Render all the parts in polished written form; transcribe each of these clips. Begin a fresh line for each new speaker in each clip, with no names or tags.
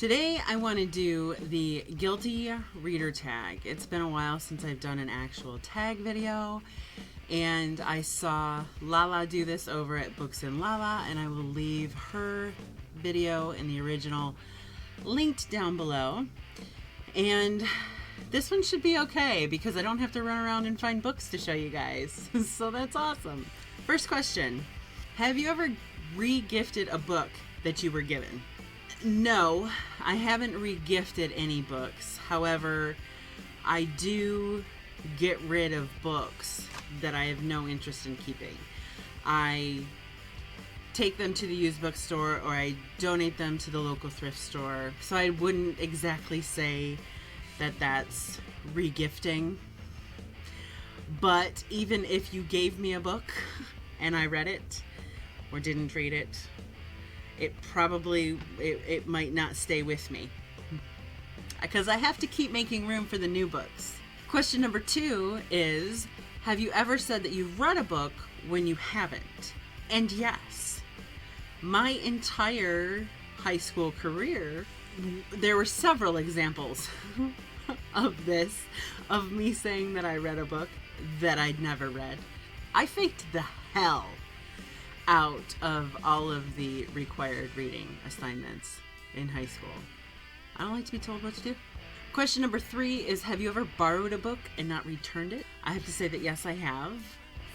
Today I want to do the guilty reader tag. It's been a while since I've done an actual tag video, and I saw Lala do this over at Books and Lala, and I will leave her video and the original linked down below. And this one should be okay because I don't have to run around and find books to show you guys. So that's awesome. First question. Have you ever re-gifted a book that you were given? No, I haven't re-gifted any books. However, I do get rid of books that I have no interest in keeping. I take them to the used bookstore or I donate them to the local thrift store. So I wouldn't exactly say that that's re-gifting. But even if you gave me a book and I read it or didn't read it, it might not stay with me because I have to keep making room for the new books. Question number 2 is, have you ever said that you've read a book when you haven't? And yes, my entire high school career, there were several examples of this, of me saying that I read a book that I'd never read. I faked the hell out of all of the required reading assignments in high school. I don't like to be told what to do. Question number 3 is, have you ever borrowed a book and not returned it? I have to say that yes, I have.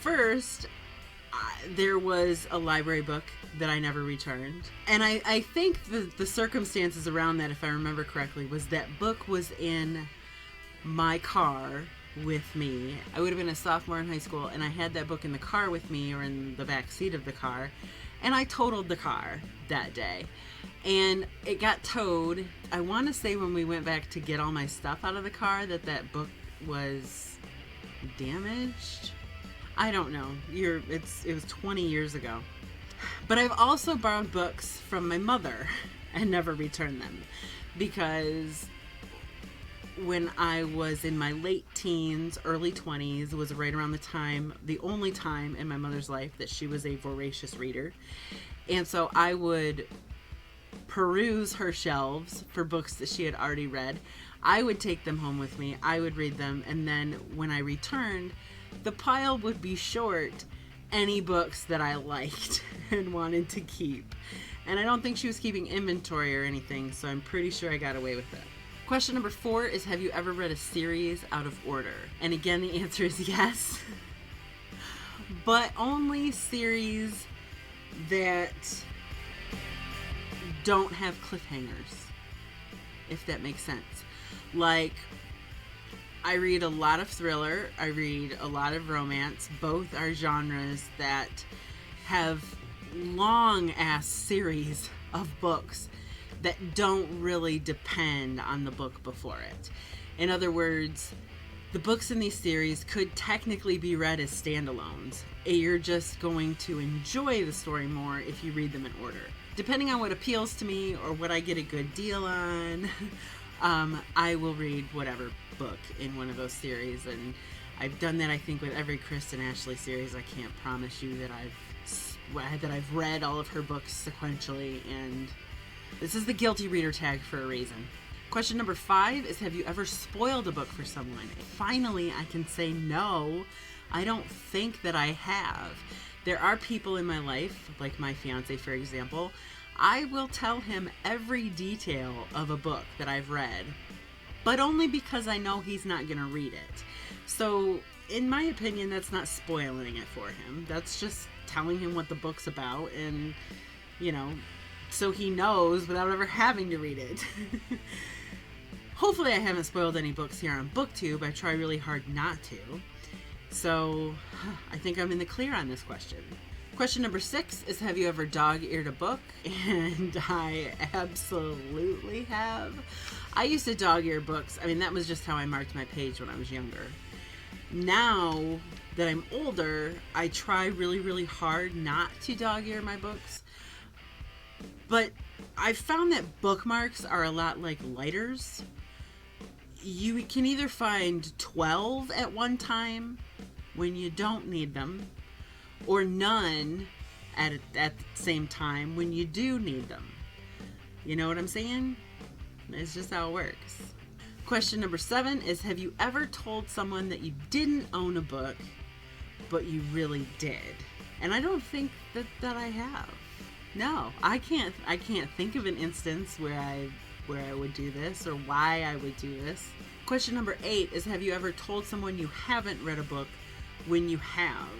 First, there was a library book that I never returned. And I think the circumstances around that, if I remember correctly, was that book was in my car with me. I would have been a sophomore in high school, and I had that book in the car with me, or in the back seat of the car, and I totaled the car that day. And it got towed. I want to say when we went back to get all my stuff out of the car that book was damaged. I don't know. It was 20 years ago. But I've also borrowed books from my mother and never returned them, because when I was in my late teens, early 20s, was right around the only time in my mother's life that she was a voracious reader. And so I would peruse her shelves for books that she had already read. I would take them home with me. I would read them. And then when I returned, the pile would be short any books that I liked and wanted to keep. And I don't think she was keeping inventory or anything, so I'm pretty sure I got away with it. Question number 4 is, have you ever read a series out of order? And again, the answer is yes. But only series that don't have cliffhangers, if that makes sense. Like, I read a lot of thriller, I read a lot of romance. Both are genres that have long-ass series of books that don't really depend on the book before it. In other words, the books in these series could technically be read as standalones. You're just going to enjoy the story more if you read them in order. Depending on what appeals to me or what I get a good deal on, I will read whatever book in one of those series. And I've done that, I think, with every Kristen Ashley series. I can't promise you that I've read all of her books sequentially, and this is the guilty reader tag for a reason. Question number 5 is, have you ever spoiled a book for someone? Finally, I can say no, I don't think that I have. There are people in my life, like my fiance, for example. I will tell him every detail of a book that I've read, but only because I know he's not going to read it. So, in my opinion, that's not spoiling it for him. That's just telling him what the book's about, and, so he knows without ever having to read it. Hopefully I haven't spoiled any books here on BookTube. I try really hard not to. So I think I'm in the clear on this question. Question number 6 is, have you ever dog-eared a book? And I absolutely have. I used to dog-ear books. I mean, that was just how I marked my page when I was younger. Now that I'm older, I try really, really hard not to dog-ear my books. But I've found that bookmarks are a lot like lighters. You can either find 12 at one time when you don't need them, or none at the same time when you do need them. You know what I'm saying? It's just how it works. Question number 7 is, have you ever told someone that you didn't own a book, but you really did? And I don't think that I have. No, I can't think of an instance where I would do this or why I would do this. Question number 8 is, have you ever told someone you haven't read a book when you have?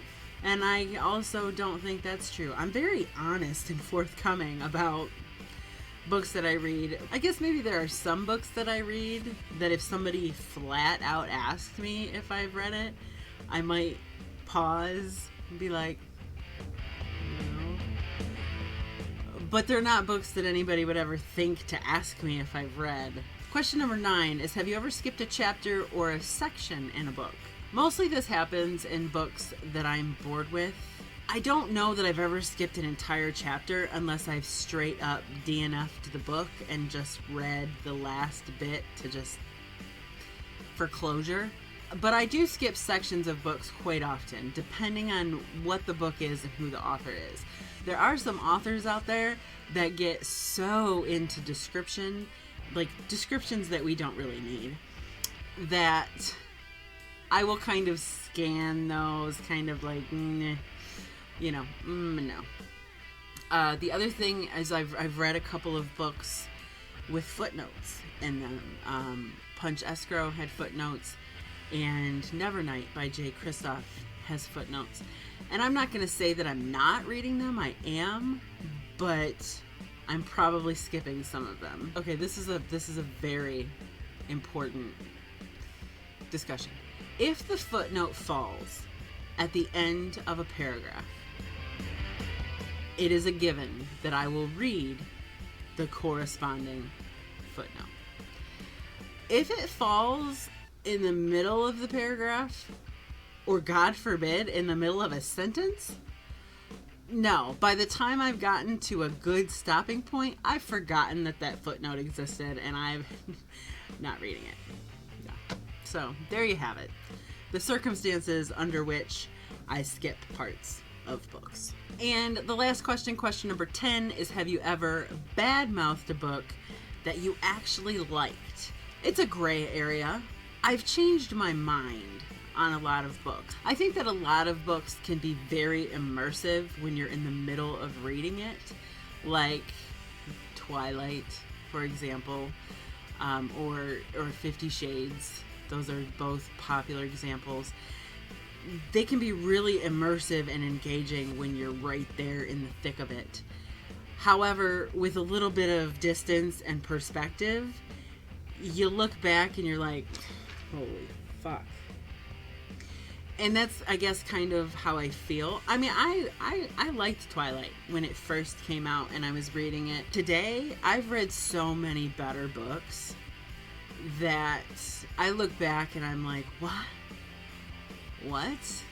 And I also don't think that's true. I'm very honest and forthcoming about books that I read. I guess maybe there are some books that I read that if somebody flat out asked me if I've read it, I might pause and be like, no. But they're not books that anybody would ever think to ask me if I've read. Question number 9 is, have you ever skipped a chapter or a section in a book? Mostly this happens in books that I'm bored with. I don't know that I've ever skipped an entire chapter unless I've straight up DNF'd the book and just read the last bit to just for closure. But I do skip sections of books quite often, depending on what the book is and who the author is. There are some authors out there that get so into description, like descriptions that we don't really need, that I will kind of scan those, kind of like, no. The other thing is I've read a couple of books with footnotes in them. Punch Escrow had footnotes, and Nevernight by Jay Kristoff has footnotes. And I'm not going to say that I'm not reading them. I am, but I'm probably skipping some of them. Okay, this is a very important discussion. If the footnote falls at the end of a paragraph, it is a given that I will read the corresponding footnote. If it falls in the middle of the paragraph, or God forbid, in the middle of a sentence, no. By the time I've gotten to a good stopping point, I've forgotten that footnote existed, and I'm not reading it. Yeah. So, there you have it. The circumstances under which I skip parts of books. And the last question, question number 10, is, have you ever bad-mouthed a book that you actually liked? It's a gray area. I've changed my mind on a lot of books. I think that a lot of books can be very immersive when you're in the middle of reading it, like Twilight, for example, or 50 Shades. Those are both popular examples. They can be really immersive and engaging when you're right there in the thick of it. However, with a little bit of distance and perspective, you look back and you're like, holy fuck. And that's, I guess, kind of how I feel. I mean, I liked Twilight when it first came out and I was reading it. Today, I've read so many better books that I look back and I'm like, what? What?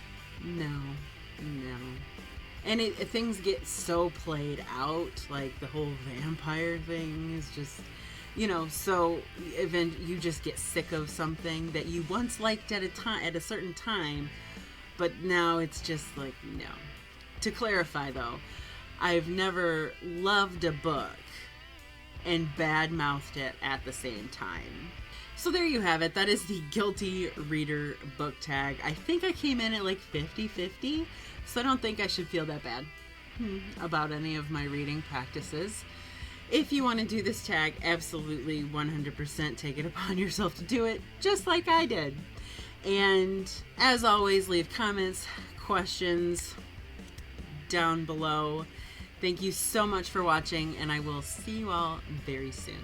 No. And things get so played out, like the whole vampire thing is just, so you just get sick of something that you once liked at a certain time, but now it's just like, no. To clarify though, I've never loved a book and bad-mouthed it at the same time. So there you have it. That is the Guilty Reader book tag. I think I came in at like 50-50, so I don't think I should feel that bad about any of my reading practices. If you want to do this tag, absolutely 100% take it upon yourself to do it, just like I did. And as always, leave comments, questions down below. Thank you so much for watching, and I will see you all very soon.